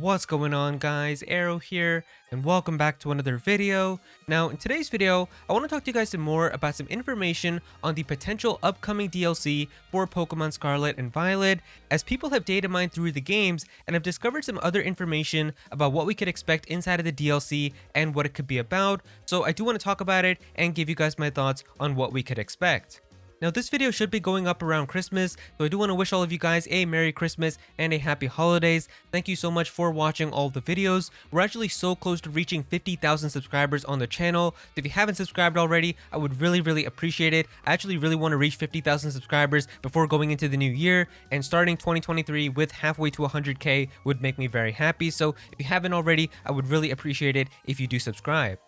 What's going on, guys? Aero here, and welcome back to another video. Now, in today's video, I want to talk to you guys some more about some information on the potential upcoming DLC for Pokemon Scarlet and Violet, as people have data mined through the games and have discovered some other information about what we could expect inside of the DLC and what it could be about. So I do want to talk about it and give you guys my thoughts on what we could expect. Now, this video should be going up around Christmas, so I do want to wish all of you guys a Merry Christmas and a Happy Holidays. Thank you so much for watching all the videos. We're actually so close to reaching 50,000 subscribers on the channel. So if you haven't subscribed already, I would really appreciate it. I actually really want to reach 50,000 subscribers before going into the new year, and starting 2023 with halfway to 100k would make me very happy. So if you haven't already, I would really appreciate it if you do subscribe.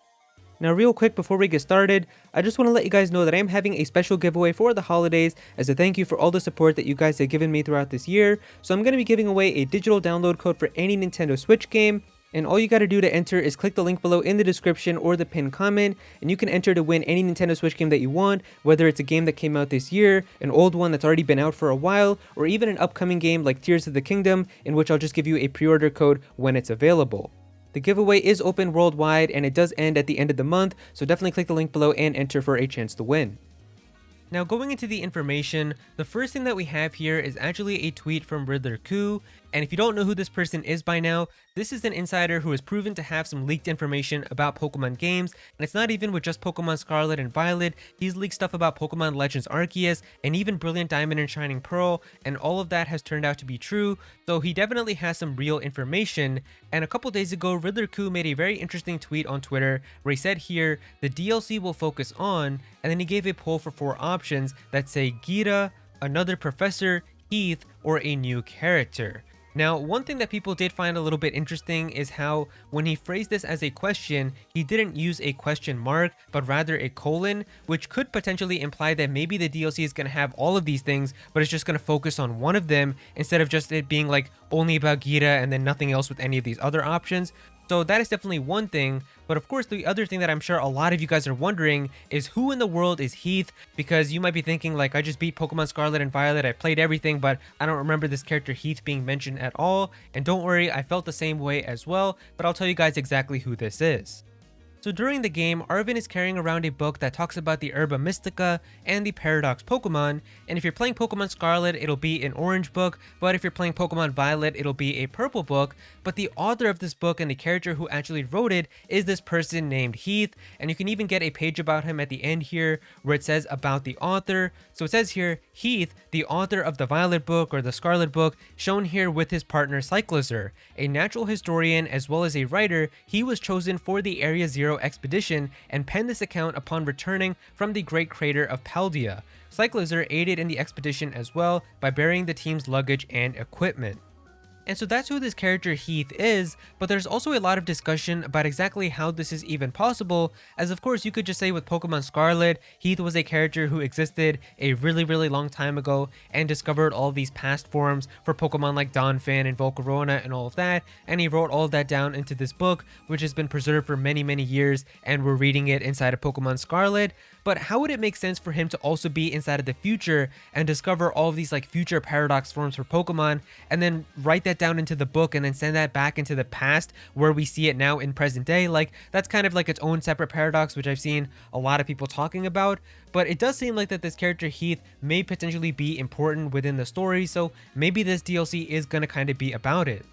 Now, real quick before we get started, I just want to let you guys know that I'm having a special giveaway for the holidays as a thank you for all the support that you guys have given me throughout this year. So I'm going to be giving away a digital download code for any Nintendo Switch game, and all you got to do to enter is click the link below in the description or the pinned comment, and you can enter to win any Nintendo Switch game that you want, whether it's a game that came out this year, an old one that's already been out for a while, or even an upcoming game like Tears of the Kingdom, in which I'll just give you a pre-order code when it's available. The giveaway is open worldwide and it does end at the end of the month, so definitely click the link below and enter for a chance to win. Now, going into the information, the first thing that we have here is actually a tweet from Riddler Khu, and if you don't know who this person is by now, this is an insider who is proven to have some leaked information about Pokemon games, and it's not even with just Pokemon Scarlet and Violet. He's leaked stuff about Pokemon Legends Arceus, and even Brilliant Diamond and Shining Pearl, and all of that has turned out to be true, so he definitely has some real information. And a couple days ago, Riddler Khu made a very interesting tweet on Twitter, where he said here, the DLC will focus on, and then he gave a poll for 4 options that say Gita, another professor, Heath, or a new character. Now, one thing that people did find a little bit interesting is how, when he phrased this as a question, he didn't use a question mark, but rather a colon, which could potentially imply that maybe the DLC is going to have all of these things, but it's just going to focus on one of them, instead of just it being like only about Gita and then nothing else with any of these other options. So that is definitely one thing, but of course the other thing that I'm sure a lot of you guys are wondering is who in the world is Heath, because you might be thinking like, I just beat Pokemon Scarlet and Violet, I played everything, but I don't remember this character Heath being mentioned at all. And don't worry, I felt the same way as well, but I'll tell you guys exactly who this is. So during the game, Arvin is carrying around a book that talks about the Herba Mystica and the Paradox Pokemon, and if you're playing Pokemon Scarlet, it'll be an orange book, but if you're playing Pokemon Violet, it'll be a purple book. But the author of this book and the character who actually wrote it is this person named Heath, and you can even get a page about him at the end here where it says about the author. So it says here, Heath, the author of the Violet book or the Scarlet book, shown here with his partner Cyclozer, a natural historian as well as a writer. He was chosen for the Area Zero expedition and penned this account upon returning from the Great Crater of Paldea. Cyclozer aided in the expedition as well by burying the team's luggage and equipment. And so that's who this character Heath is, but there's also a lot of discussion about exactly how this is even possible, as of course you could just say with Pokemon Scarlet, Heath was a character who existed a really long time ago and discovered all these past forms for Pokemon like Donphan and Volcarona and all of that, and he wrote all of that down into this book, which has been preserved for many years, and we're reading it inside of Pokemon Scarlet. But how would it make sense for him to also be inside of the future and discover all of these like future paradox forms for Pokemon, and then write that down into the book and then send that back into the past where we see it now in present day? Like, that's kind of like its own separate paradox, which I've seen a lot of people talking about. But it does seem like that this character Heath may potentially be important within the story, so maybe this DLC is gonna kind of be about it.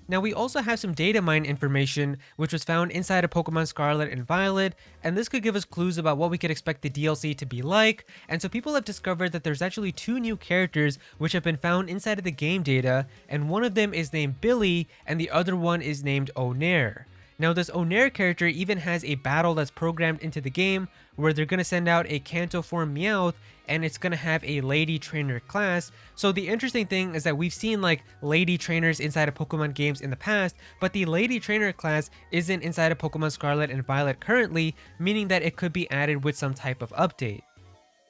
Now, we also have some Datamine information which was found inside of Pokemon Scarlet and Violet, and this could give us clues about what we could expect the DLC to be like. And so people have discovered that there's actually 2 new characters which have been found inside of the game data, and one of them is named Billy and the other one is named Onair. Now, this Onair character even has a battle that's programmed into the game where they're going to send out a Kanto form Meowth, and it's going to have a lady trainer class. So the interesting thing is that we've seen like lady trainers inside of Pokemon games in the past, but the lady trainer class isn't inside of Pokemon Scarlet and Violet currently, meaning that it could be added with some type of update.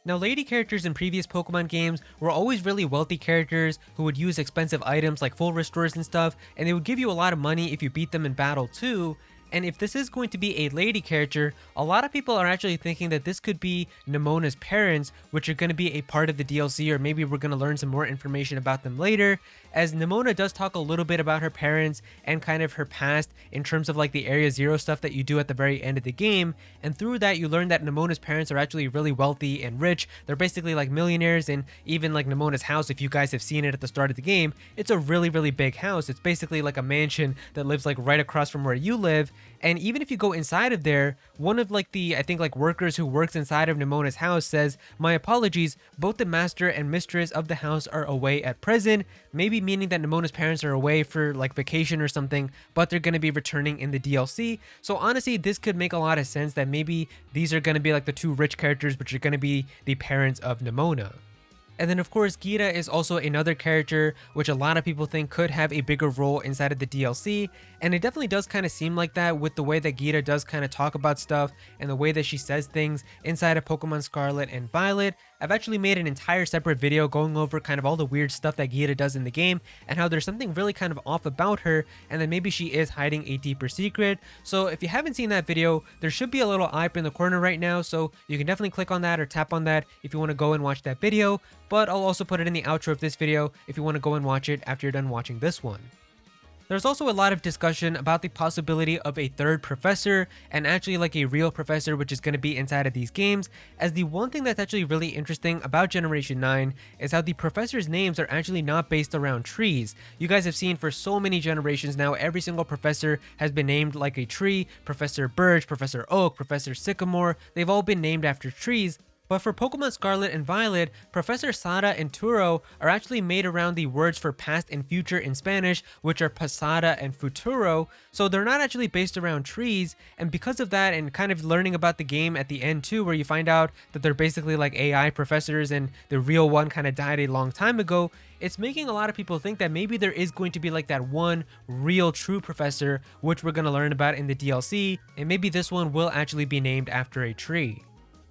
Now, lady characters in previous Pokemon games were always really wealthy characters who would use expensive items like full restores and stuff, and they would give you a lot of money if you beat them in battle too. And if this is going to be a lady character, a lot of people are actually thinking that this could be Nemona's parents, which are going to be a part of the DLC, or maybe we're going to learn some more information about them later. as Nimona does talk a little bit about her parents and kind of her past in terms of like the Area Zero stuff that you do at the very end of the game. And through that, you learn that Nimona's parents are actually really wealthy and rich. They're basically like millionaires, and even like Nimona's house, if you guys have seen it at the start of the game, it's a really, really big house. It's basically like a mansion that lives like right across from where you live. And even if you go inside of there, one of like the, I think like workers who works inside of Nimona's house says, "My apologies, both the master and mistress of the house are away at present," maybe meaning that Nimona's parents are away for like vacation or something, but they're going to be returning in the DLC. So honestly, this could make a lot of sense that maybe these are going to be like the two rich characters, which are going to be the parents of Nimona. And then of course, Gita is also another character which a lot of people think could have a bigger role inside of the DLC, and it definitely does kind of seem like that with the way that Gita does kind of talk about stuff and the way that she says things inside of Pokemon Scarlet and Violet. I've actually made an entire separate video going over kind of all the weird stuff that Gita does in the game and how there's something really kind of off about her, and then maybe she is hiding a deeper secret. So if you haven't seen that video, there should be a little eye up in the corner right now, so you can definitely click on that or tap on that if you want to go and watch that video. But I'll also put it in the outro of this video if you want to go and watch it after you're done watching this one. There's also a lot of discussion about the possibility of a third professor, and actually like a real professor which is going to be inside of these games, as the one thing that's actually really interesting about Generation 9 is how the professors' names are actually not based around trees. You guys have seen for so many generations now, every single professor has been named like a tree. Professor Birch, Professor Oak, Professor Sycamore, they've all been named after trees. But for Pokemon Scarlet and Violet, Professor Sada and Turo are actually made around the words for past and future in Spanish, which are pasada and futuro, so they're not actually based around trees. And because of that, and kind of learning about the game at the end too, where you find out that they're basically like AI professors and the real one kind of died a long time ago, it's making a lot of people think that maybe there is going to be like that one real true professor, which we're going to learn about in the DLC, and maybe this one will actually be named after a tree.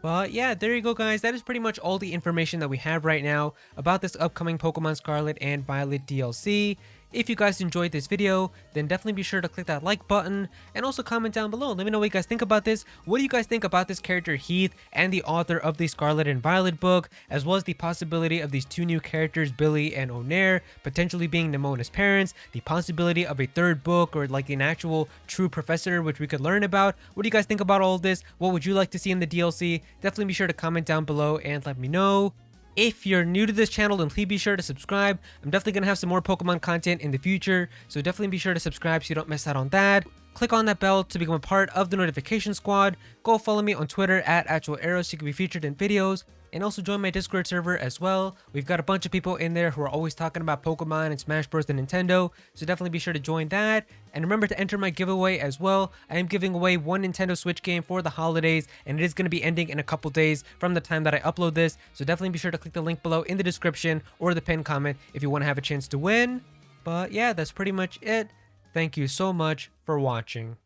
But yeah, there you go guys, that is pretty much all the information that we have right now about this upcoming Pokemon Scarlet and Violet DLC. If you guys enjoyed this video, then definitely be sure to click that like button and also comment down below. Let me know what you guys think about this. What do you guys think about this character Heath and the author of the Scarlet and Violet book, as well as the possibility of these two new characters, Billy and Onair, potentially being Nimona's parents, the possibility of a third book or like an actual true professor which we could learn about. What do you guys think about all of this? What would you like to see in the DLC? Definitely be sure to comment down below and let me know. If you're new to this channel, then please be sure to subscribe. I'm definitely going to have some more Pokemon content in the future, so definitely be sure to subscribe so you don't miss out on that. Click on that bell to become a part of the notification squad. Go follow me on Twitter at @Aero so you can be featured in videos. And also join my Discord server as well. We've got a bunch of people in there who are always talking about Pokemon and Smash Bros. And Nintendo, so definitely be sure to join that. And remember to enter my giveaway as well. I am giving away one Nintendo Switch game for the holidays, and it is going to be ending in a couple days from the time that I upload this. So definitely be sure to click the link below in the description or the pinned comment if you want to have a chance to win. But yeah, that's pretty much it. Thank you so much for watching.